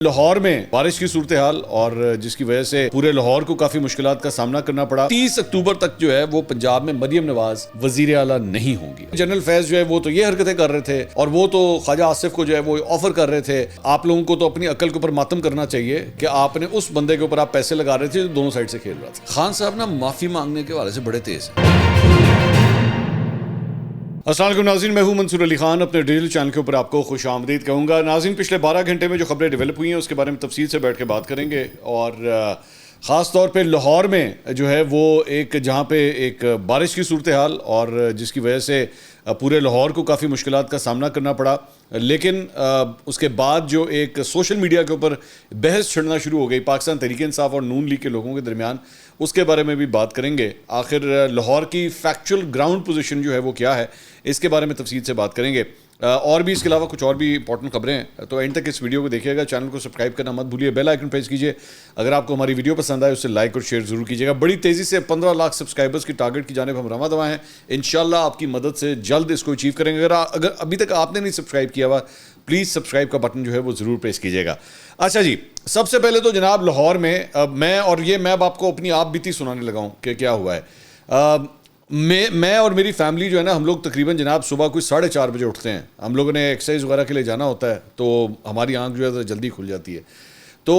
لاہور میں بارش کی صورتحال اور جس کی وجہ سے پورے لاہور کو کافی مشکلات کا سامنا کرنا پڑا۔ 30 اکتوبر تک جو ہے وہ پنجاب میں مریم نواز وزیر اعلیٰ نہیں ہوں گی۔ جنرل فیض جو ہے وہ تو یہ حرکتیں کر رہے تھے اور وہ تو خواجہ آصف کو جو ہے وہ آفر کر رہے تھے۔ آپ لوگوں کو تو اپنی عقل کے اوپر ماتم کرنا چاہیے کہ آپ نے اس بندے کے اوپر آپ پیسے لگا رہے تھے جو دونوں سائڈ سے کھیل رہا تھا۔ خان صاحب نا معافی مانگنے کے حوالے سے بڑے تیز ہیں۔ السلام علیکم ناظرین، میں ہوں منصور علی خان، اپنے ڈیجیٹل چینل کے اوپر آپ کو خوش آمدید کہوں گا۔ ناظرین، پچھلے 12 گھنٹے میں جو خبریں ڈیولپ ہوئی ہیں اس کے بارے میں تفصیل سے بیٹھ کے بات کریں گے، اور خاص طور پہ لاہور میں جو ہے وہ ایک جہاں پہ ایک بارش کی صورتحال اور جس کی وجہ سے پورے لاہور کو کافی مشکلات کا سامنا کرنا پڑا، لیکن اس کے بعد جو ایک سوشل میڈیا کے اوپر بحث چھڑنا شروع ہو گئی پاکستان تحریک انصاف اور نون لیگ کے لوگوں کے درمیان، اس کے بارے میں بھی بات کریں گے۔ آخر لاہور کی فیکچول گراؤنڈ پوزیشن جو ہے وہ کیا ہے، اس کے بارے میں تفصیل سے بات کریں گے، اور بھی اس کے علاوہ کچھ اور بھی امپورٹنٹ خبریں ہیں، تو اینڈ تک اس ویڈیو کو دیکھیے گا۔ چینل کو سبسکرائب کرنا مت بھولیے، بیل آئیکن پریس کیجیے۔ اگر آپ کو ہماری ویڈیو پسند آئے اسے لائک اور شیئر ضرور کیجیے گا۔ بڑی تیزی سے 15 لاکھ سبسکرائبرز کی ٹارگٹ کی جانب ہم رواں دواں ہیں، انشاءاللہ آپ کی مدد سے جلد اس کو اچیو کریں گے۔ اگر ابھی تک آپ نے نہیں سبسکرائب کیا ہوا، پلیز سبسکرائب کا بٹن جو ہے وہ ضرور پریس کیجیے گا۔ اچھا جی، سب سے پہلے تو جناب لاہور میں میں اب آپ کو اپنی آپ بیتی سنانے لگا ہوں کہ کیا ہوا ہے۔ میں اور میری فیملی جو ہے نا، ہم لوگ تقریباً جناب صبح کوئی 4:30 بجے اٹھتے ہیں۔ ہم لوگوں نے ایکسرسائز وغیرہ کے لیے جانا ہوتا ہے، تو ہماری آنکھ جو ہے جلدی کھل جاتی ہے۔ تو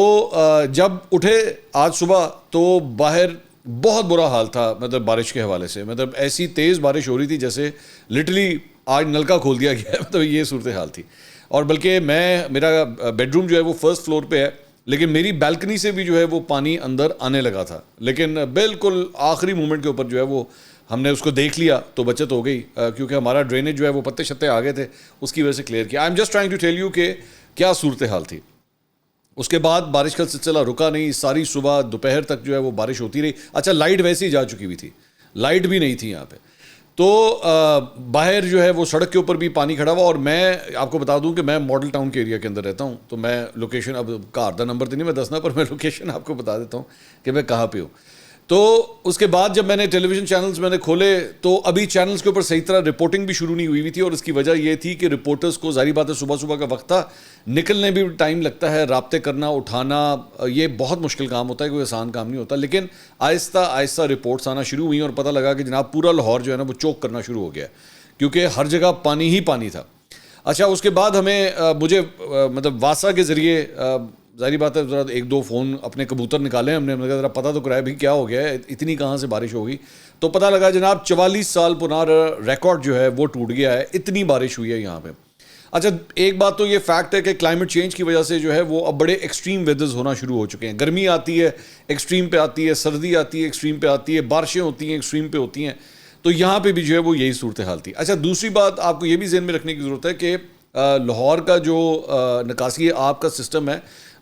جب اٹھے آج صبح تو باہر بہت برا حال تھا، مطلب بارش کے حوالے سے، مطلب ایسی تیز بارش ہو رہی تھی جیسے لٹرلی آج نلکا کھول دیا گیا ہے، مطلب یہ صورتحال تھی۔ اور بلکہ میرا بیڈ روم جو ہے وہ فرسٹ فلور پہ ہے، لیکن میری بالکنی سے بھی جو ہے وہ پانی اندر آنے لگا تھا، لیکن بالکل آخری مومنٹ کے اوپر جو ہے وہ ہم نے اس کو دیکھ لیا تو بچت ہو گئی، کیونکہ ہمارا ڈرینیج جو ہے وہ پتے شتے آ گئے تھے، اس کی وجہ سے کلیئر کیا۔ I am just trying to tell you کہ کیا صورتحال تھی۔ اس کے بعد بارش کا سلسلہ رکا نہیں، ساری صبح دوپہر تک جو ہے وہ بارش ہوتی رہی۔ اچھا، لائٹ ویسے ہی جا چکی ہوئی تھی، لائٹ بھی نہیں تھی یہاں پہ، تو باہر جو ہے وہ سڑک کے اوپر بھی پانی کھڑا ہوا۔ اور میں آپ کو بتا دوں کہ میں ماڈل ٹاؤن کے ایریا کے اندر رہتا ہوں، تو میں لوکیشن اب کار دا نمبر تو نہیں میں دسنا، پر میں لوکیشن آپ کو بتا دیتا ہوں کہ میں کہاں پہ ہوں۔ تو اس کے بعد جب میں نے ٹیلی ویژن چینلز میں نے کھولے تو ابھی چینلز کے اوپر صحیح طرح رپورٹنگ بھی شروع نہیں ہوئی تھی، اور اس کی وجہ یہ تھی کہ رپورٹرز کو ظاہری بات ہے صبح صبح کا وقت تھا، نکلنے بھی ٹائم لگتا ہے، رابطے کرنا اٹھانا یہ بہت مشکل کام ہوتا ہے، کوئی آسان کام نہیں ہوتا۔ لیکن آہستہ آہستہ رپورٹس آنا شروع ہوئیں اور پتہ لگا کہ جناب پورا لاہور جو ہے نا وہ چوک کرنا شروع ہو گیا، کیونکہ ہر جگہ پانی ہی پانی تھا۔ اچھا، اس کے بعد مجھے مطلب واسا کے ذریعے ظاہری بات ہے ذرا 1-2 فون اپنے کبوتر نکالے ہم نے کہا ذرا پتہ تو کرایا بھی کیا ہو گیا ہے، اتنی کہاں سے بارش ہوگی۔ تو پتہ لگا جناب 44 سال پرانا ریکارڈ جو ہے وہ ٹوٹ گیا ہے، اتنی بارش ہوئی ہے یہاں پہ۔ اچھا، ایک بات تو یہ فیکٹ ہے کہ کلائمیٹ چینج کی وجہ سے جو ہے وہ اب بڑے ایکسٹریم ویدرز ہونا شروع ہو چکے ہیں۔ گرمی آتی ہے ایکسٹریم پہ آتی ہے، سردی آتی ہے ایکسٹریم پہ آتی ہے، بارشیں ہوتی ہیں ایکسٹریم پہ ہوتی ہیں، تو یہاں پہ بھی جو ہے وہ یہی صورتحال تھی۔ اچھا، دوسری بات آپ کو یہ بھی ذہن میں رکھنے کی ضرورت ہے کہ لاہور کا جو نکاسی آب کا سسٹم ہے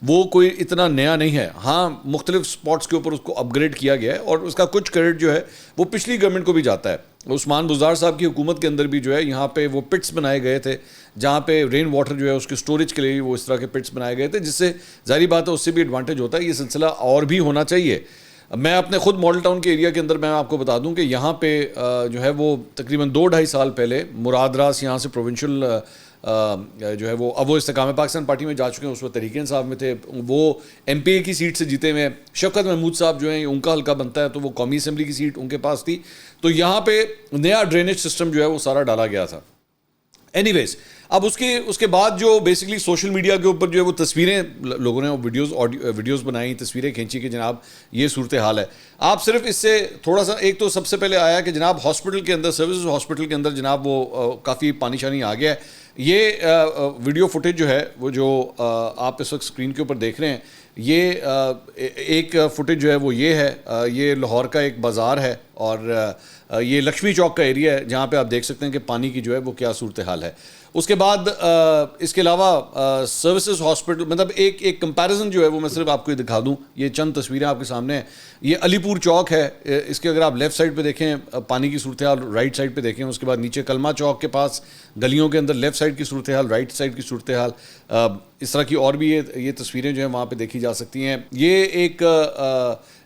وہ کوئی اتنا نیا نہیں ہے۔ ہاں، مختلف سپاٹس کے اوپر اس کو اپ گریڈ کیا گیا ہے، اور اس کا کچھ کریڈٹ جو ہے وہ پچھلی گورنمنٹ کو بھی جاتا ہے۔ عثمان بزدار صاحب کی حکومت کے اندر بھی جو ہے یہاں پہ وہ پٹس بنائے گئے تھے، جہاں پہ رین واٹر جو ہے اس کے سٹوریج کے لیے وہ اس طرح کے پٹس بنائے گئے تھے، جس سے ظاہری بات ہے اس سے بھی ایڈوانٹیج ہوتا ہے۔ یہ سلسلہ اور بھی ہونا چاہیے۔ میں اپنے خود ماڈل ٹاؤن کے ایریا کے اندر میں آپ کو بتا دوں کہ یہاں پہ جو ہے وہ تقریباً 2-2.5 سال پہلے مراد راس یہاں سے پروونشل جو ہے وہ استحکام پاکستان پارٹی میں جا چکے ہیں، اس وقت تحریک انصاف میں تھے، وہ ایم پی اے کی سیٹ سے جیتے ہوئے۔ شفقت محمود صاحب جو ہیں ان کا حلقہ بنتا ہے، تو وہ قومی اسمبلی کی سیٹ ان کے پاس تھی، تو یہاں پہ نیا ڈرینیج سسٹم جو ہے وہ سارا ڈالا گیا تھا۔ اینی ویز، اب اس کے بعد جو بیسکلی سوشل میڈیا کے اوپر جو ہے وہ تصویریں لوگوں نے ویڈیوز بنائیں، تصویریں کھینچی کہ جناب یہ صورتحال ہے۔ آپ صرف اس سے تھوڑا سا، ایک تو سب سے پہلے آیا کہ جناب ہاسپٹل کے اندر، سروسز ہاسپٹل کے اندر جناب وہ کافی پانی شانی آ گیا ہے۔ یہ ویڈیو فوٹیج جو ہے وہ جو آپ اس وقت اسکرین کے اوپر دیکھ رہے ہیں، یہ ایک فوٹیج جو ہے وہ یہ ہے، یہ لاہور کا ایک بازار ہے، اور یہ لکشمی چوک کا ایریا ہے جہاں پہ آپ دیکھ سکتے ہیں کہ پانی کی جو ہے وہ کیا صورتحال ہے۔ اس کے بعد اس کے علاوہ سروسز ہاسپٹل، مطلب ایک کمپیریزن جو ہے وہ میں صرف آپ کو دکھا دوں، یہ چند تصویریں آپ کے سامنے ہیں۔ یہ علی پور چوک ہے، اس کے اگر آپ لیفٹ سائڈ پہ دیکھیں پانی کی صورتحال، رائٹ سائڈ پہ دیکھیں اس کے بعد نیچے کلمہ چوک کے پاس گلیوں کے اندر لیفٹ سائڈ کی صورتحال، رائٹ سائڈ کی صورتحال، اس طرح کی اور بھی یہ تصویریں جو ہیں وہاں پہ دیکھی جا سکتی ہیں۔ یہ ایک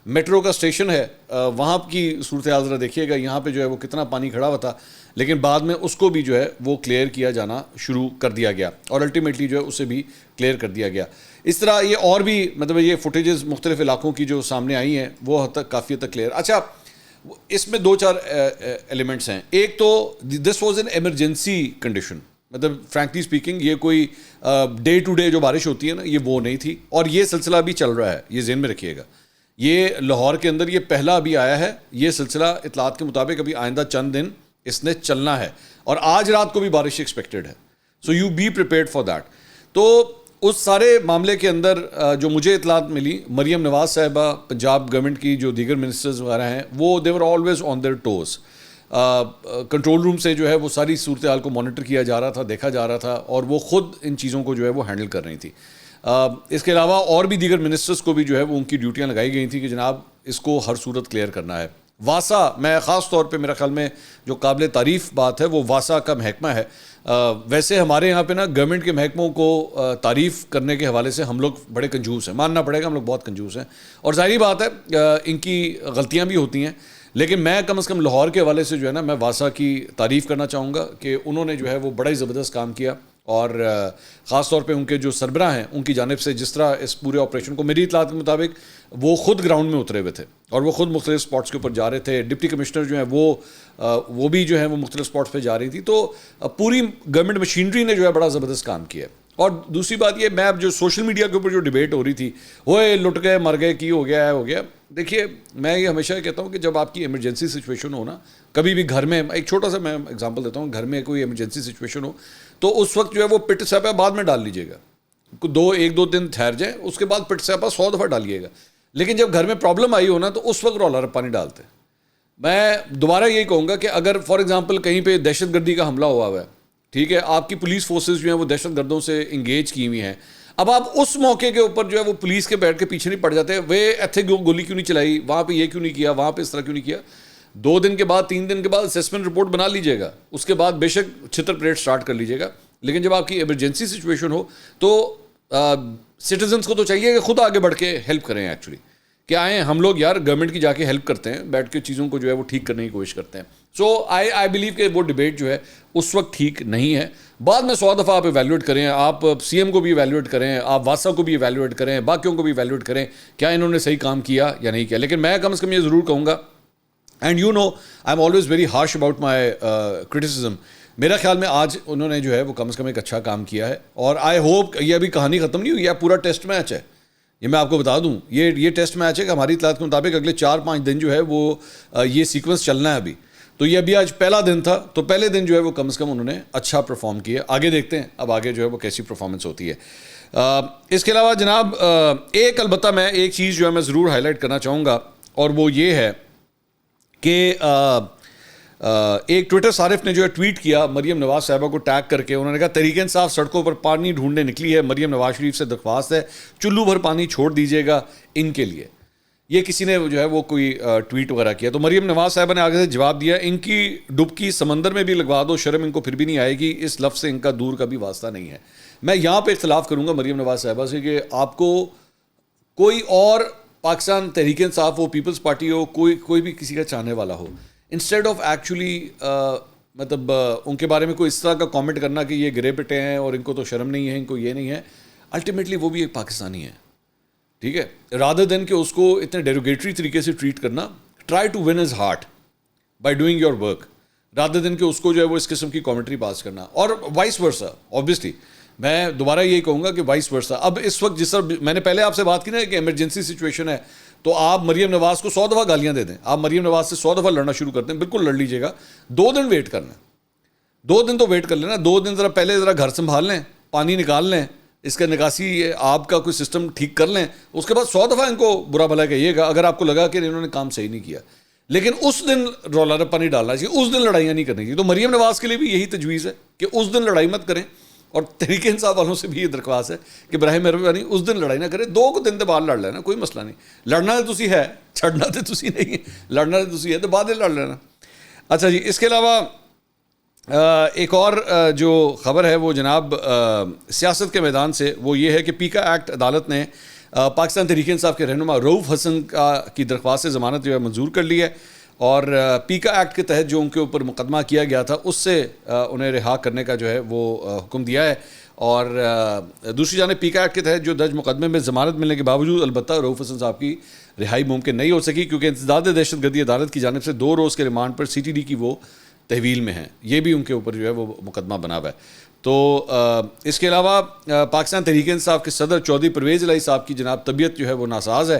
میٹرو کا اسٹیشن ہے، وہاں کی صورتحال ذرا دیکھیے گا، یہاں پہ جو ہے وہ کتنا پانی کھڑا ہوا تھا، لیکن بعد میں اس کو بھی جو ہے وہ کلیئر کیا جانا شروع کر دیا گیا، اور الٹیمیٹلی جو ہے اسے بھی کلیئر کر دیا گیا۔ اس طرح یہ اور بھی مطلب یہ فوٹیجز مختلف علاقوں کی جو سامنے آئی ہیں وہ حد تک کافی حد تک کلیئر. اچھا اس میں 2-4 ایلیمنٹس ہیں. ایک تو this was an emergency condition, مطلب فرینکلی اسپیکنگ یہ کوئی ڈے ٹو ڈے جو بارش ہوتی ہے نا یہ وہ نہیں تھی, اور یہ سلسلہ بھی چل رہا ہے, یہ ذہن میں رکھیے گا. یہ لاہور کے اندر یہ پہلا ابھی آیا ہے, یہ سلسلہ اطلاعات کے مطابق ابھی آئندہ چند دن اس نے چلنا ہے, اور آج رات کو بھی بارش ایکسپیکٹڈ ہے. So you be prepared for that. تو اس سارے معاملے کے اندر جو مجھے اطلاعات ملی, مریم نواز صاحبہ پنجاب گورنمنٹ کی جو دیگر منسٹرز وغیرہ ہیں وہ they were always on their toes. Control room سے جو ہے وہ ساری صورتحال کو مانیٹر کیا جا رہا تھا, دیکھا جا رہا تھا, اور وہ خود ان چیزوں کو جو ہے وہ ہینڈل کر رہی تھی. اس کے علاوہ اور بھی دیگر منسٹرز کو بھی جو ہے وہ ان کی ڈیوٹیاں لگائی گئی تھیں کہ جناب اس کو ہر صورت کلیئر کرنا ہے. واسا, میں خاص طور پہ میرا خیال میں جو قابل تعریف بات ہے وہ واسا کا محکمہ ہے. ویسے ہمارے یہاں پہ نا گورنمنٹ کے محکموں کو تعریف کرنے کے حوالے سے ہم لوگ بڑے کنجوس ہیں, ماننا پڑے گا ہم لوگ بہت کنجوس ہیں, اور ظاہری بات ہے ان کی غلطیاں بھی ہوتی ہیں, لیکن میں کم از کم لاہور کے حوالے سے جو ہے نا میں واسا کی تعریف کرنا چاہوں گا کہ انہوں نے جو ہے وہ بڑا ہی زبردست کام کیا, اور خاص طور پہ ان کے جو سربراہ ہیں ان کی جانب سے جس طرح اس پورے آپریشن کو, میری اطلاعات کے مطابق وہ خود گراؤنڈ میں اترے ہوئے تھے اور وہ خود مختلف اسپاٹس کے اوپر جا رہے تھے. ڈپٹی کمشنر جو ہیں وہ بھی جو ہیں وہ مختلف اسپاٹس پہ جا رہی تھی. تو پوری گورنمنٹ مشینری نے جو ہے بڑا زبردست کام کیا ہے. اور دوسری بات یہ, میں اب جو سوشل میڈیا کے اوپر جو ڈیبیٹ ہو رہی تھی وہ لٹ گئے مر گئے کی ہو گیا, دیکھیے میں یہ ہمیشہ کہتا ہوں کہ جب آپ کی ایمرجنسی سچویشن ہو نا, کبھی بھی گھر میں, ایک چھوٹا سا میں اگزامپل دیتا ہوں, گھر میں کوئی ایمرجنسی سچویشن ہو تو اس وقت جو ہے وہ پٹ سیپا بعد میں ڈال لیجیے گا, 1-2 دن ٹھہر جائیں, اس کے بعد پٹ سیپا 100 دفعہ ڈالیے گا. لیکن جب گھر میں پرابلم آئی ہو نا تو اس وقت رولا رپا نہیں ڈالتے. میں دوبارہ یہی کہوں گا کہ اگر فار ایگزامپل کہیں پہ دہشت گردی کا حملہ ہوا ہے, ٹھیک ہے, آپ کی پولیس فورسز جو ہیں وہ دہشت گردوں سے انگیج کی ہوئی ہیں, اب آپ اس موقع کے اوپر جو ہے وہ پولیس کے بیٹھ کے پیچھے نہیں پڑ جاتے, وہ ایتھے گولی کیوں نہیں چلائی, وہاں پہ یہ کیوں نہیں کیا, وہاں پہ اس طرح کیوں نہیں کیا. 2 دن کے بعد 3 دن کے بعد اسیسمنٹ رپورٹ بنا لیجیے گا, اس کے بعد بے شک چھتر پریڈ سٹارٹ کر لیجیے گا. لیکن جب آپ کی ایمرجنسی سچویشن ہو تو سٹیزنس کو تو چاہیے کہ خود آگے بڑھ کے ہیلپ کریں. ایکچولی کہ آئیں ہم لوگ یار گورنمنٹ کی جا کے ہیلپ کرتے ہیں, بیٹھ کے چیزوں کو جو ہے وہ ٹھیک کرنے کی کوشش کرتے ہیں. سو آئی بلیو کہ وہ ڈیبیٹ جو ہے اس وقت ٹھیک نہیں ہے. بعد میں 100 دفعہ آپ ایویلویٹ کریں, آپ سی ایم کو بھی ایویلویٹ کریں, آپ واسا کو بھی ایویلویٹ کریں, باقیوں کو بھی ایویلویٹ کریں کیا انہوں نے صحیح کام کیا یا نہیں کیا. لیکن میں کم از کم یہ ضرور کہوں گا, and you know I am always very harsh about my criticism, میرا خیال میں آج انہوں نے جو ہے وہ کم از کم ایک اچھا کام کیا ہے. اور آئی ہوپ یہ ابھی کہانی ختم نہیں ہوئی, یہ پورا ٹیسٹ میچ ہے. یہ میں آپ کو بتا دوں, یہ ٹیسٹ میچ ہے کہ ہماری اطلاعات کے مطابق اگلے 4-5 دن جو ہے وہ یہ سیکوینس چلنا ہے ابھی. تو یہ ابھی آج پہلا دن تھا, تو پہلے دن جو ہے وہ کم از کم انہوں نے اچھا پرفارم کیا. آگے دیکھتے ہیں اب آگے جو ہے وہ کیسی پرفارمنس ہوتی ہے. اس کے علاوہ جناب البتہ میں ایک چیز جو ہے میں ضرور ہائی لائٹ کرنا چاہوں گا, اور وہ یہ ہے کہ ایک ٹویٹر صارف نے جو ہے ٹویٹ کیا مریم نواز صاحبہ کو ٹیگ کر کے, انہوں نے کہا تحریک انصاف سڑکوں پر پانی ڈھونڈنے نکلی ہے, مریم نواز شریف سے درخواست ہے چلو بھر پانی چھوڑ دیجیے گا ان کے لیے. یہ کسی نے جو ہے وہ کوئی ٹویٹ وغیرہ کیا. تو مریم نواز صاحبہ نے آگے سے جواب دیا, ان کی ڈبکی سمندر میں بھی لگوا دو, شرم ان کو پھر بھی نہیں آئے گی, اس لفظ سے ان کا دور کا بھی واسطہ نہیں ہے. میں یہاں پہ اختلاف کروں گا مریم نواز صاحبہ سے کہ آپ کو کوئی اور پاکستان تحریک انصاف ہو, پیپلز پارٹی ہو, کوئی بھی کسی کا چاہنے والا ہو, انسٹیڈ آف ایکچولی مطلب ان کے بارے میں کوئی اس طرح کا کامنٹ کرنا کہ یہ گرے پٹے ہیں اور ان کو تو شرم نہیں ہے, ان کو یہ نہیں ہے, الٹیمیٹلی وہ بھی ایک پاکستانی ہے, ٹھیک ہے, رادر دین کہ اس کو اتنے ڈیروگیٹری طریقے سے ٹریٹ کرنا. Try to win his heart by doing your work, rather than کہ اس کو جو ہے وہ اس قسم کی کامنٹری پاس کرنا. اور وائس ورسا, آبویسلی میں دوبارہ یہی کہوں گا کہ وائس ورسا. اب اس وقت جس طرح میں نے پہلے آپ سے بات کی نا کہ ایمرجنسی سچویشن ہے, تو آپ مریم نواز کو 100 دفعہ گالیاں دے دیں, آپ مریم نواز سے 100 دفعہ لڑنا شروع کر دیں, بالکل لڑ لیجیے گا. 2 دن ویٹ کرنا, 2 دن تو ویٹ کر لینا. 2 دن ذرا پہلے ذرا گھر سنبھال لیں, پانی نکال لیں, اس کا نکاسی آپ کا کوئی سسٹم ٹھیک کر لیں, اس کے بعد 100 دفعہ ان کو برا بھلا کہیے گا اگر آپ کو لگا کہ انہوں نے کام صحیح نہیں کیا. لیکن اس دن رولا رپا نہیں ڈالنا چاہیے, اس دن لڑائیاں نہیں کرنی چاہیے. تو مریم نواز کے لیے بھی یہی تجویز ہے کہ اس دن لڑائی مت کریں, اور تحریک انصاف والوں سے بھی یہ درخواست ہے کہ براہ مہربانی اس دن لڑائی نہ کریں. 2 دن کے بعد لڑ لینا, کوئی مسئلہ نہیں. لڑنا تو تسی ہے, چھڑنا تو تسی نہیں ہے, لڑنا تو تسی ہے تو بعد میں لڑ لینا. اچھا جی, اس کے علاوہ ایک اور جو خبر ہے وہ جناب سیاست کے میدان سے, وہ یہ ہے کہ پیکا ایکٹ عدالت نے پاکستان تحریک انصاف کے رہنما رؤوف حسن کی درخواست سے ضمانت جو ہے منظور کر لی ہے, اور پیکا ایکٹ کے تحت جو ان کے اوپر مقدمہ کیا گیا تھا اس سے انہیں رہا کرنے کا جو ہے وہ حکم دیا ہے. اور دوسری جانب پیکا ایکٹ کے تحت جو درج مقدمے میں ضمانت ملنے کے باوجود البتہ رؤوف حسن صاحب کی رہائی ممکن نہیں ہو سکی کیونکہ انسداد دہشت گردی عدالت کی جانب سے 2 روز کے ریمانڈ پر CTD کی وہ تحویل میں ہیں. یہ بھی ان کے اوپر جو ہے وہ مقدمہ بنا ہوا ہے. تو اس کے علاوہ پاکستان تحریک انصاف کے صدر چودھری پرویز الہی صاحب کی جناب طبیعت جو ہے وہ ناساز ہے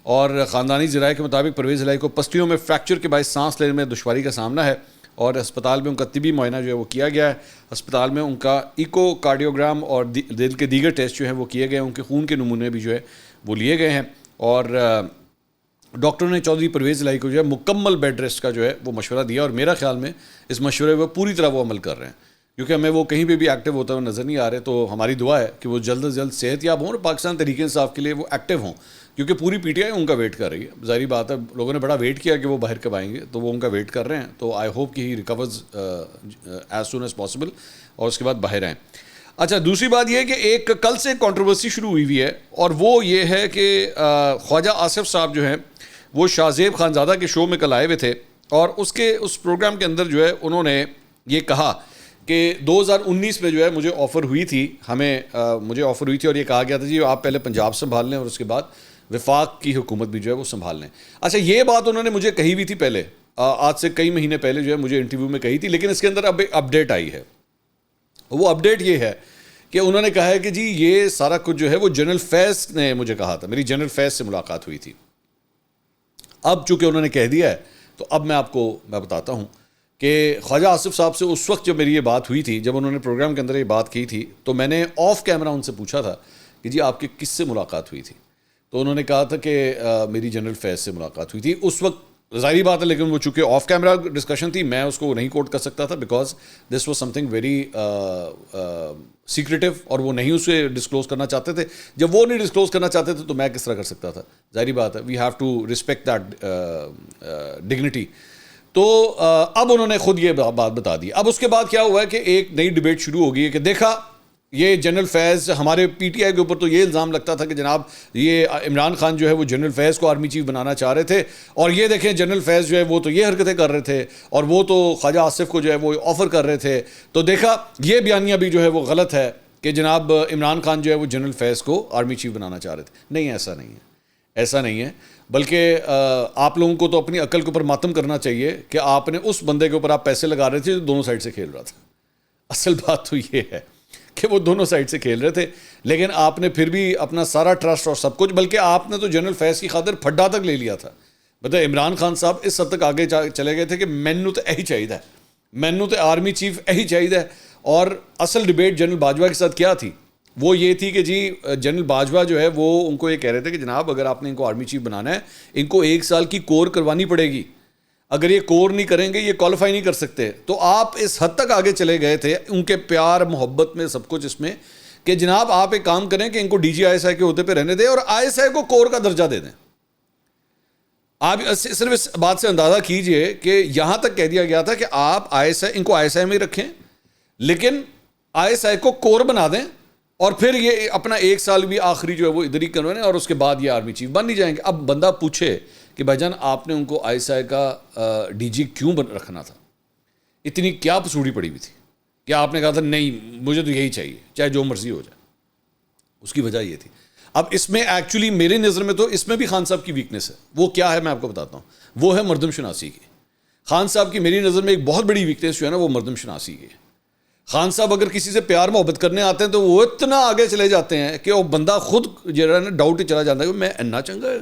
اور خاندانی ذرائع کے مطابق پرویز الہی کو پسلیوں میں فریکچر کے باعث سانس لینے میں دشواری کا سامنا ہے اور اسپتال میں ان کا طبی معائنہ جو ہے وہ کیا گیا ہے. اسپتال میں ان کا ایکو کارڈیوگرام اور دل کے دیگر ٹیسٹ جو ہیں وہ کیے گئے ہیں. ان کے خون کے نمونے بھی جو ہے وہ لیے گئے ہیں اور ڈاکٹروں نے چودھری پرویز الہی کو جو ہے مکمل بیڈ ریسٹ کا جو ہے وہ مشورہ دیا اور میرا خیال میں اس مشورے پہ پوری طرح وہ عمل کر رہے ہیں کیونکہ ہمیں وہ کہیں پہ بھی ایکٹیو ہوتا ہوئے نظر نہیں آ رہے. تو ہماری دعا ہے کہ وہ جلد از جلد صحت یاب ہوں اور پاکستان تحریک انصاف کے لیے وہ ایکٹیو ہوں کیونکہ پوری PTI ان کا ویٹ کر رہی ہے. ظاہری بات ہے لوگوں نے بڑا ویٹ کیا کہ وہ باہر کب آئیں گے تو وہ ان کا ویٹ کر رہے ہیں. تو آئی ہوپ کہ he recovers as soon as possible اور اس کے بعد باہر آئیں. اچھا دوسری بات یہ ہے کہ ایک کل سے کنٹروورسی شروع ہوئی ہے اور وہ یہ ہے کہ خواجہ آصف صاحب جو ہیں وہ شاہ زیب خانزادہ کے شو میں کل آئے ہوئے تھے اور اس پروگرام کے اندر جو ہے انہوں نے یہ کہا کہ 2019 میں جو ہے مجھے آفر ہوئی تھی اور یہ کہا گیا تھا جی آپ پہلے پنجاب سنبھال لیں اور اس کے بعد وفاق کی حکومت بھی جو ہے وہ سنبھال لیں. اچھا یہ بات انہوں نے مجھے کہی ہوئی تھی پہلے آج سے کئی مہینے پہلے جو ہے مجھے انٹرویو میں کہی تھی لیکن اس کے اندر اب ایک اپڈیٹ آئی ہے. وہ اپڈیٹ یہ ہے کہ انہوں نے کہا ہے کہ جی یہ سارا کچھ جو ہے وہ جنرل فیض نے مجھے کہا تھا. میری جنرل فیض سے ملاقات ہوئی تھی. اب چونکہ انہوں نے کہہ دیا ہے تو اب میں بتاتا ہوں کہ خواجہ آصف صاحب سے اس وقت جب میری یہ بات ہوئی تھی جب انہوں نے پروگرام کے اندر یہ بات کی تھی تو میں نے آف کیمرہ ان سے پوچھا تھا کہ جی آپ کی کس سے ملاقات ہوئی تھی. تو انہوں نے کہا تھا کہ میری جنرل فیض سے ملاقات ہوئی تھی. اس وقت ظاہری بات ہے لیکن وہ چونکہ آف کیمرہ ڈسکشن تھی میں اس کو نہیں کوٹ کر سکتا تھا because this was some thing very secretive اور وہ نہیں اسے ڈسکلوز کرنا چاہتے تھے. جب وہ نہیں ڈسکلوز کرنا چاہتے تھے تو میں کس طرح کر سکتا تھا. ظاہری بات ہے we have to respect that dignity. تو اب انہوں نے خود یہ بات بتا دی. اب اس کے بعد کیا ہوا ہے کہ ایک نئی ڈبیٹ شروع ہو گئی ہے کہ دیکھا یہ جنرل فیض ہمارے PTI کے اوپر تو یہ الزام لگتا تھا کہ جناب یہ عمران خان جو ہے وہ جنرل فیض کو آرمی چیف بنانا چاہ رہے تھے اور یہ دیکھیں جنرل فیض جو ہے وہ تو یہ حرکتیں کر رہے تھے اور وہ تو خواجہ آصف کو جو ہے وہ آفر کر رہے تھے. تو دیکھا یہ بیانیہ بھی جو ہے وہ غلط ہے کہ جناب عمران خان جو ہے وہ جنرل فیض کو آرمی چیف بنانا چاہ رہے تھے. نہیں ایسا نہیں ہے بلکہ آپ لوگوں کو تو اپنی عقل کے اوپر ماتم کرنا چاہیے کہ آپ نے اس بندے کے اوپر آپ پیسے لگا رہے تھے جو دونوں سائڈ سے کھیل رہا تھا. اصل بات تو یہ ہے کہ وہ دونوں سائڈ سے کھیل رہے تھے لیکن آپ نے پھر بھی اپنا سارا ٹرسٹ اور سب کچھ بلکہ آپ نے تو جنرل فیض کی خاطر پھڈا تک لے لیا تھا. مطلب عمران خان صاحب اس حد تک آگے چلے گئے تھے کہ مینو تو یہی چاہیے مینو تو آرمی چیف یہی چاہیے. اور اصل ڈبیٹ جنرل باجوہ کے ساتھ کیا تھی وہ یہ تھی کہ جی جنرل باجوہ جو ہے وہ ان کو یہ کہہ رہے تھے کہ جناب اگر آپ نے ان کو آرمی چیف بنانا ہے ان کو 1 سال کی کور کروانی پڑے گی. اگر یہ کور نہیں کریں گے یہ کوالیفائی نہیں کر سکتے. تو آپ اس حد تک آگے چلے گئے تھے ان کے پیار محبت میں سب کچھ اس میں کہ جناب آپ ایک کام کریں کہ ان کو DG ISI کے عہدے پہ رہنے دیں اور ISI کو کور کا درجہ دے دیں. آپ صرف اس بات سے اندازہ کیجئے کہ یہاں تک کہہ دیا گیا تھا کہ آپ ان کو ISI میں رکھیں لیکن ISI کو کور بنا دیں اور پھر یہ اپنا 1 سال بھی آخری جو ہے وہ ادھر ہی کروائیں اور اس کے بعد یہ آرمی چیف بن نہیں جائیں گے. اب بندہ پوچھے کہ بھائی جان آپ نے ان کو ISI کا DG کیوں رکھنا تھا, اتنی کیا پسوڑی پڑی ہوئی تھی کہ آپ نے کہا تھا نہیں مجھے تو یہی چاہیے چاہے جو مرضی ہو جائے. اس کی وجہ یہ تھی. اب اس میں ایکچولی میری نظر میں تو اس میں بھی خان صاحب کی ویکنس ہے. وہ کیا ہے میں آپ کو بتاتا ہوں. وہ ہے مردم شناسی کی. خان صاحب کی میری نظر میں ایک بہت بڑی ویکنس جو ہے نا وہ مردم شناسی کی ہے. خان صاحب اگر کسی سے پیار محبت کرنے آتے ہیں تو وہ اتنا آگے چلے جاتے ہیں کہ وہ بندہ خود جو ہے نا ڈاؤٹ ہی چلا جاتا ہے کہ میں اینا چنگا ہے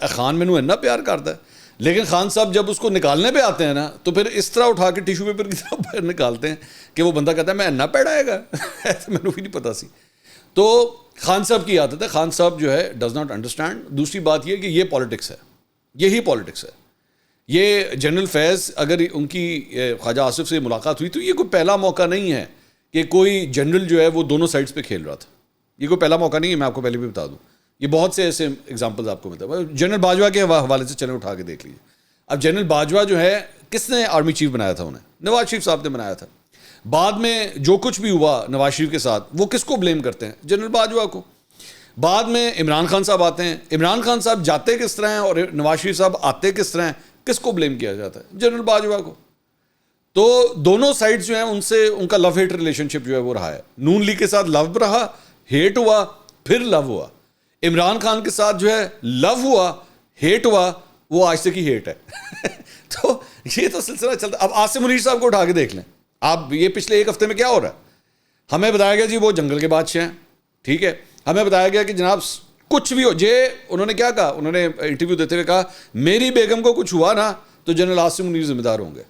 خان مینو اینا پیار کرتا ہے. لیکن خان صاحب جب اس کو نکالنے پہ آتے ہیں نا تو پھر اس طرح اٹھا کے ٹیشو پیپر کی طرح باہر نکالتے ہیں کہ وہ بندہ کہتا ہے میں اینا پیڑ آئے گا مینو بھی نہیں پتا سی. تو خان صاحب کی عادت ہے. خان صاحب جو ہے ڈز ناٹ انڈرسٹینڈ. دوسری بات یہ کہ یہ پالیٹکس ہے, یہی پالیٹکس ہے. یہ جنرل فیض اگر ان کی خواجہ آصف سے ملاقات ہوئی تو یہ کوئی پہلا موقع نہیں ہے کہ کوئی جنرل جو ہے وہ دونوں سائڈز پہ کھیل رہا تھا. یہ کوئی پہلا موقع نہیں ہے, میں آپ کو پہلے بھی بتا دوں. یہ بہت سے ایسے ایگزامپلز آپ کو بتا. جنرل باجوہ کے حوالے سے چلیں اٹھا کے دیکھ لیجیے. اب جنرل باجوہ جو ہے کس نے آرمی چیف بنایا تھا انہیں؟ نواز شریف صاحب نے بنایا تھا. بعد میں جو کچھ بھی ہوا نواز شریف کے ساتھ وہ کس کو بلیم کرتے ہیں؟ جنرل باجوہ کو. بعد میں عمران خان صاحب آتے ہیں. عمران خان صاحب جاتے کس طرح ہیں اور نواز شریف صاحب آتے کس طرح ہیں؟ کس کو بلیم کیا جاتا ہے؟ جنرل باجوہ کو. تو دونوں سائڈ جو ہیں ان سے ان کا لو ہیٹ ریلیشن شپ جو ہے وہ رہا ہے. نون لیگ کے ساتھ لو رہا, ہیٹ ہوا, پھر لو ہوا. عمران خان کے ساتھ جو ہے لو ہوا, ہیٹ ہوا, وہ آج تک ہی ہیٹ ہے. تو یہ تو سلسلہ چلتا. اب آصف منیر صاحب کو اٹھا کے دیکھ لیں آپ, یہ پچھلے ایک ہفتے میں کیا ہو رہا ہے. ہمیں بتایا گیا جی وہ جنگل کے بادشاہ ہیں, ٹھیک ہے. ہمیں بتایا گیا کہ جناب کچھ بھی ہو انہوں نے کیا کہا, انہوں نے انٹرویو دیتے ہوئے کہا میری بیگم کو کچھ ہوا نا تو جنرل آصف منیر ذمہ دار ہوں گے,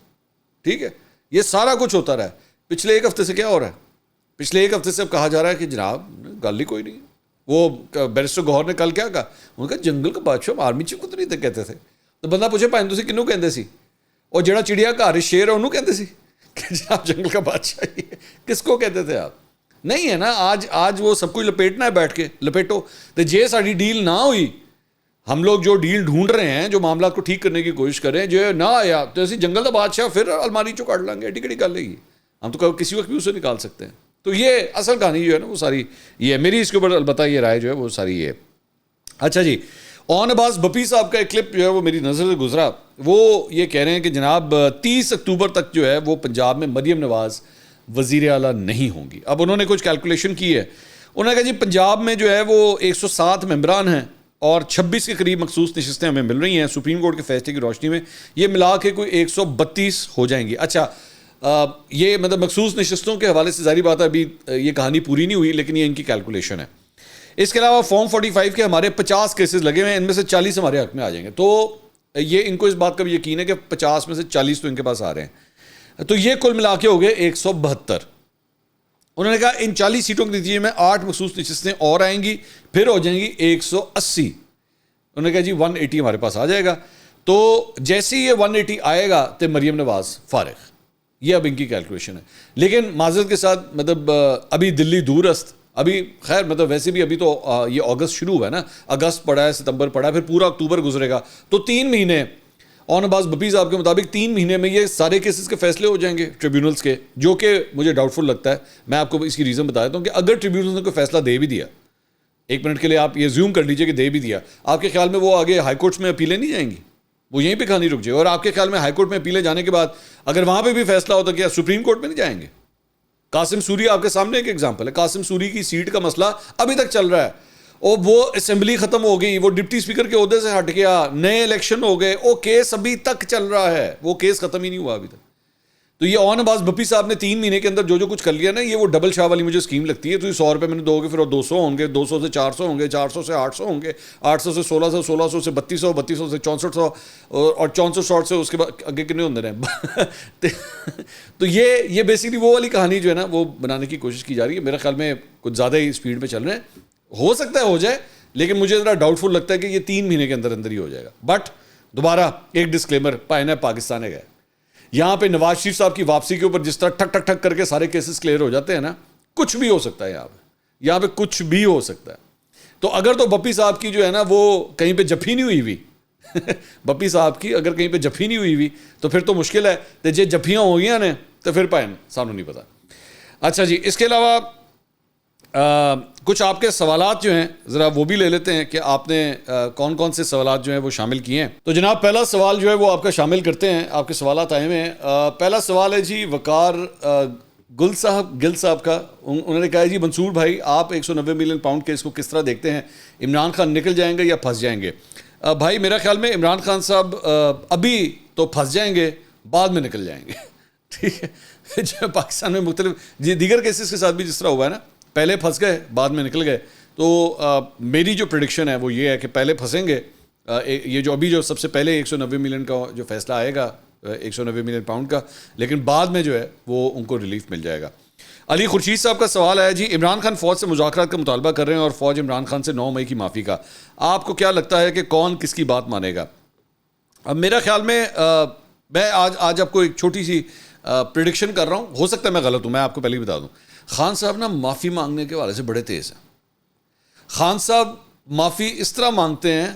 ٹھیک ہے. یہ سارا کچھ ہوتا رہا ہے. پچھلے ایک ہفتے سے کیا ہو رہا ہے, پچھلے ایک ہفتے سے اب کہا جا رہا ہے کہ جناب گل ہی کوئی نہیں. وہ بیرسٹر گوہر نے کل کیا کہا, انہوں نے کہا جنگل کا بادشاہ آرمی چیف کو تو نہیں کہتے تھے. تو بندہ پوچھے پائیں تسی کنوں کہندے سی, اور جڑا چڑیا گھر شیر ہے انہوں کہندے سی کہ جناب جنگل کا بادشاہ ہی ہے. کس کو کہتے تھے آپ؟ نہیں ہے نا. آج وہ سب کچھ لپیٹنا ہے, بیٹھ کے لپیٹو. تو جے ساری ڈیل نہ ہوئی, ہم لوگ جو ڈیل ڈھونڈ رہے ہیں, جو معاملات کو ٹھیک کرنے کی کوشش کر رہے ہیں, جو نہ آیا تو ایسی جنگل کا بادشاہ پھر الماری چو کاٹ لیں گے. ایڈی کڑی گل ہے, ہم تو کسی وقت بھی اسے نکال سکتے ہیں. تو یہ اصل کہانی جو ہے نا وہ ساری یہ ہے. میری اس کے اوپر البتہ یہ رائے جو ہے وہ ساری یہ ہے. اچھا جی, اون عباس بپی صاحب کا ایک کلپ جو ہے وہ میری نظر سے گزرا. وہ یہ کہہ رہے ہیں کہ جناب 30 اکتوبر تک جو ہے وہ پنجاب میں مریم نواز وزیر اعلیٰ نہیں ہوں گی. اب انہوں نے کچھ کیلکولیشن کی ہے. انہوں نے کہا جی پنجاب میں جو ہے وہ 107 ممبران ہیں اور 26 کے قریب مخصوص نشستیں ہمیں مل رہی ہیں سپریم کورٹ کے فیصلے کی روشنی میں. یہ ملا کے کوئی 132 ہو جائیں گی. اچھا یہ مطلب مخصوص نشستوں کے حوالے سے ظاہری بات ہے ابھی یہ کہانی پوری نہیں ہوئی, لیکن یہ ان کی کیلکولیشن ہے. اس کے علاوہ فارم 45 کے ہمارے 50 کیسز لگے ہوئے ہیں, ان میں سے 40 ہمارے حق میں آ جائیں گے. تو یہ ان کو اس بات کا بھی یقین ہے کہ 50 میں سے 40 تو ان کے پاس آ رہے ہیں. تو یہ کل ملا کے ہو گئے 172. انہوں نے کہا ان 40 سیٹوں کے نتیجے میں 8 مخصوص نشستیں اور آئیں گی, پھر ہو جائیں گی 180. انہوں نے کہا جی 180 ہمارے پاس آ جائے گا. تو جیسے ہی یہ 180 آئے گا تو مریم نواز فارغ. یہ اب ان کی کیلکولیشن ہے. لیکن معذرت کے ساتھ مطلب ابھی دلی دور است, ابھی خیر مطلب ویسے بھی ابھی تو یہ اگست شروع ہوا ہے نا, اگست پڑا ہے, ستمبر پڑا ہے, پھر پورا اکتوبر گزرے گا. تو 3 مہینے اون عباس بپی صاحب کے مطابق 3 مہینے میں یہ سارے کیسز کے فیصلے ہو جائیں گے ٹریبیونلز کے, جو کہ مجھے ڈاؤٹ فل لگتا ہے. میں آپ کو اس کی ریزن بتا دیتا ہوں کہ اگر ٹریبیونلز نے کوئی فیصلہ دے بھی دیا, 1 منٹ کے لیے آپ یہ زیوم کر لیجئے کہ دے بھی دیا, آپ کے خیال میں وہ آگے ہائی کورٹس میں اپیلیں نہیں جائیں گی؟ وہ یہیں پہ کہانی رک جائے. اور آپ کے خیال میں ہائی کورٹ میں اپیلیں جانے کے بعد اگر وہاں پہ بھی فیصلہ ہوتا کیا سپریم کورٹ میں نہیں جائیں گے؟ قاسم سوری آپ کے سامنے ایک ایگزامپل ہے. قاسم سوری کی سیٹ کا مسئلہ ابھی تک چل رہا ہے. اور وہ اسمبلی ختم ہو گئی, وہ ڈپٹی اسپیکر کے عہدے سے ہٹ گیا, نئے الیکشن ہو گئے, وہ کیس ابھی تک چل رہا ہے, وہ کیس ختم ہی نہیں ہوا ابھی تک. تو یہ اون عباس بپی صاحب نے 3 مہینے کے اندر جو کچھ کر لیا نا, یہ وہ ڈبل شاہ والی مجھے اسکیم لگتی ہے. تو 100 روپے میں نے دو گے, پھر وہ 200 ہوں گے, 200 سے 400 ہوں گے, 400 سے 800 ہوں گے, 800 سے 1600, 1600 سے 3200, 3200 سے 6400 اور 6400 سے اس کے بعد آگے کتنے ہوتے رہے. تو یہ بیسکلی وہ والی کہانی جو ہے نا وہ بنانے کی کوشش کی جا رہی ہے. میرے خیال میں کچھ زیادہ ہی اسپیڈ میں چل رہے ہیں. ہو سکتا ہے ہو جائے, لیکن مجھے ذرا ڈاؤٹ فل لگتا ہے کہ یہ 3 مہینے کے اندر اندر ہی ہو جائے گا. بٹ دوبارہ ایک ڈسکلیمر, پائنا پاکستان ہے گئے. یہاں پہ نواز شریف صاحب کی واپسی کے اوپر جس طرح ٹھک ٹھک ٹھک کر کے سارے کیسز کلیئر ہو جاتے ہیں نا, کچھ بھی ہو سکتا ہے یہاں پہ کچھ بھی ہو سکتا ہے. تو اگر تو بپی صاحب کی جو ہے نا وہ کہیں پہ جفی نہیں ہوئی بپی صاحب کی اگر کہیں پہ جفی نہیں ہوئی تو پھر تو مشکل ہے. تو جے جفیاں ہو گئی نے تو پھر پائن سانو نہیں پتا. اچھا جی, اس کے علاوہ کچھ آپ کے سوالات جو ہیں ذرا وہ بھی لے لیتے ہیں کہ آپ نے کون کون سے سوالات جو ہیں وہ شامل کیے ہیں. تو جناب پہلا سوال جو ہے وہ آپ کا شامل کرتے ہیں, آپ کے سوالات آئے ہوئے ہیں. پہلا سوال ہے جی وقار گل صاحب کا. انہوں نے کہا ہے جی منصور بھائی آپ 190 ملین پاؤنڈ کیس کو کس طرح دیکھتے ہیں, عمران خان نکل جائیں گے یا پھنس جائیں گے؟ بھائی میرا خیال میں عمران خان صاحب ابھی تو پھنس جائیں گے, بعد میں نکل جائیں گے. ٹھیک ہے, جو پاکستان میں مختلف دیگر کیسز کے ساتھ بھی جس طرح ہوا ہے نا, پہلے پھنس گئے بعد میں نکل گئے. تو میری جو پریڈکشن ہے وہ یہ ہے کہ پہلے پھنسیں گے. یہ جو ابھی جو سب سے پہلے 190 ملین کا جو فیصلہ آئے گا 190 ملین پاؤنڈ کا, لیکن بعد میں جو ہے وہ ان کو ریلیف مل جائے گا. علی خورشید صاحب کا سوال ہے جی عمران خان فوج سے مذاکرات کا مطالبہ کر رہے ہیں اور فوج عمران خان سے 9 مئی کی معافی کا. آپ کو کیا لگتا ہے کہ کون کس کی بات مانے گا؟ اب میرا خیال میں میں آج آپ کو ایک چھوٹی سی پریڈکشن کر رہا ہوں, ہو سکتا ہے میں غلط ہوں, میں آپ کو پہلے ہی بتا دوں. خان صاحب نا معافی مانگنے کے حوالے سے بڑے تیز ہیں. خان صاحب معافی اس طرح مانگتے ہیں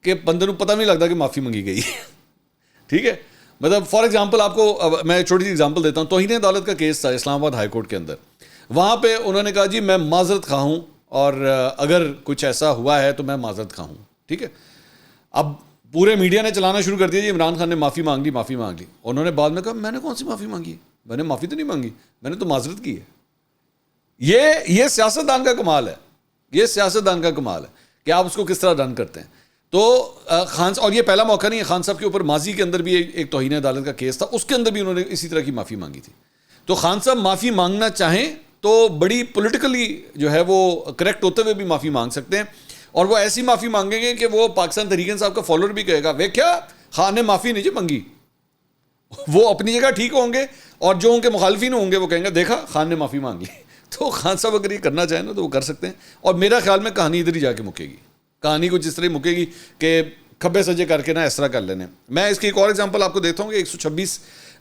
کہ بندے کو پتہ نہیں لگتا کہ معافی مانگی گئی. ٹھیک ہے, مطلب فار ایگزامپل آپ کو میں چھوٹی سی ایگزامپل دیتا ہوں. توہین عدالت کا کیس تھا اسلام آباد ہائی کورٹ کے اندر. وہاں پہ انہوں نے کہا جی میں معذرت خواہ ہوں اور اگر کچھ ایسا ہوا ہے تو میں معذرت خواہ ہوں. ٹھیک ہے, اب پورے میڈیا نے چلانا شروع کر دیا جی عمران خان نے معافی مانگ لی. انہوں نے بعد میں کہا میں نے کون سی معافی مانگی ہے, میں نے معافی تو نہیں مانگی, میں نے تو معذرت کی ہے. یہ سیاستدان کا کمال ہے, یہ سیاستدان کا کمال ہے کہ آپ اس کو کس طرح رن کرتے ہیں. تو خان, اور یہ پہلا موقع نہیں ہے, خان صاحب کے اوپر ماضی کے اندر بھی ایک توہین عدالت کا کیس تھا, اس کے اندر بھی انہوں نے اسی طرح کی معافی مانگی تھی. تو خان صاحب معافی مانگنا چاہیں تو بڑی پولیٹیکلی جو ہے وہ کریکٹ ہوتے ہوئے بھی معافی مانگ سکتے ہیں, اور وہ ایسی معافی مانگیں گے کہ وہ پاکستان تحریک انصاف کا فالوور بھی کہے گا وہ کیا خان نے معافی نہیں جی مانگی. وہ اپنی جگہ ٹھیک ہوں گے, اور جو ان کے مخالفین ہوں گے وہ کہیں گے دیکھا خان نے معافی مانگ لی. تو خان صاحب اگر یہ کرنا چاہیں نا تو وہ کر سکتے ہیں, اور میرا خیال میں کہانی ادھر ہی جا کے مکے گی. کہانی کو جس طرح مکے گی کہ کھبے سجے کر کے نا اس طرح کر لینے. میں اس کی ایک اور ایگزامپل آپ کو دیتا ہوں کہ 126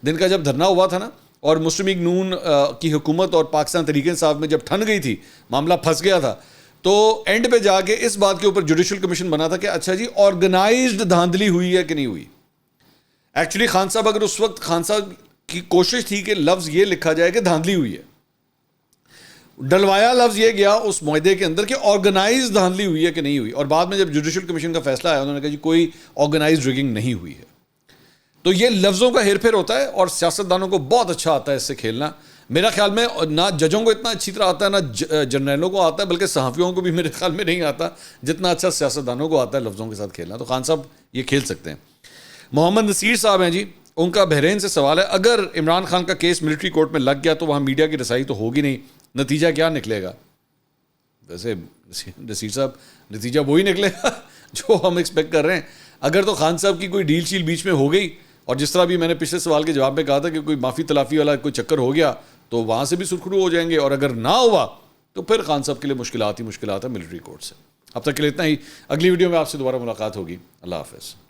دن کا جب دھرنا ہوا تھا نا, اور مسلم لیگ نون کی حکومت اور پاکستان تحریک انصاف میں جب ٹھن گئی تھی, معاملہ پھنس گیا تھا, تو اینڈ پہ جا کے اس بات کے اوپر جوڈیشل کمیشن بنا تھا کہ اچھا جی آرگنائزڈ دھاندلی ہوئی ہے کہ نہیں ہوئی. ایکچولی خان صاحب اگر اس وقت, خان صاحب کی کوشش تھی کہ لفظ یہ لکھا جائے کہ دھاندلی ہوئی ہے, ڈلوایا لفظ یہ گیا اس معاہدے کے اندر کہ آرگنائز دھاندلی ہوئی ہے کہ نہیں ہوئی, اور بعد میں جب جوڈیشل کمیشن کا فیصلہ آیا انہوں نے کہا جی کوئی آرگنائز ریگنگ نہیں ہوئی ہے. تو یہ لفظوں کا ہیر پھیر ہوتا ہے, اور سیاستدانوں کو بہت اچھا آتا ہے اس سے کھیلنا. میرا خیال میں نہ ججوں کو اتنا اچھی طرح آتا ہے, نہ جرنیلوں کو آتا ہے, بلکہ صحافیوں کو بھی میرے خیال میں نہیں آتا جتنا اچھا سیاستدانوں کو آتا ہے لفظوں کے ساتھ کھیلنا. تو خان صاحب یہ کھیل سکتے ہیں. محمد نصیر صاحب ہیں جی, ان کا بحرین سے سوال ہے, اگر عمران خان کا کیس ملٹری کورٹ میں لگ گیا تو وہاں میڈیا کی رسائی تو ہوگی نہیں, نتیجہ کیا نکلے گا؟ ویسے نصیر صاحب نتیجہ وہی نکلے گا جو ہم ایکسپیکٹ کر رہے ہیں. اگر تو خان صاحب کی کوئی ڈیل شیل بیچ میں ہو گئی, اور جس طرح بھی میں نے پچھلے سوال کے جواب میں کہا تھا کہ کوئی معافی تلافی والا کوئی چکر ہو گیا تو وہاں سے بھی سرخرو ہو جائیں گے, اور اگر نہ ہوا تو پھر خان صاحب کے لیے مشکلات ہی مشکلات ہیں ملٹری کورٹ سے. اب تک کے لیے اتنا ہی, اگلی ویڈیو میں آپ سے دوبارہ ملاقات ہوگی. اللہ حافظ.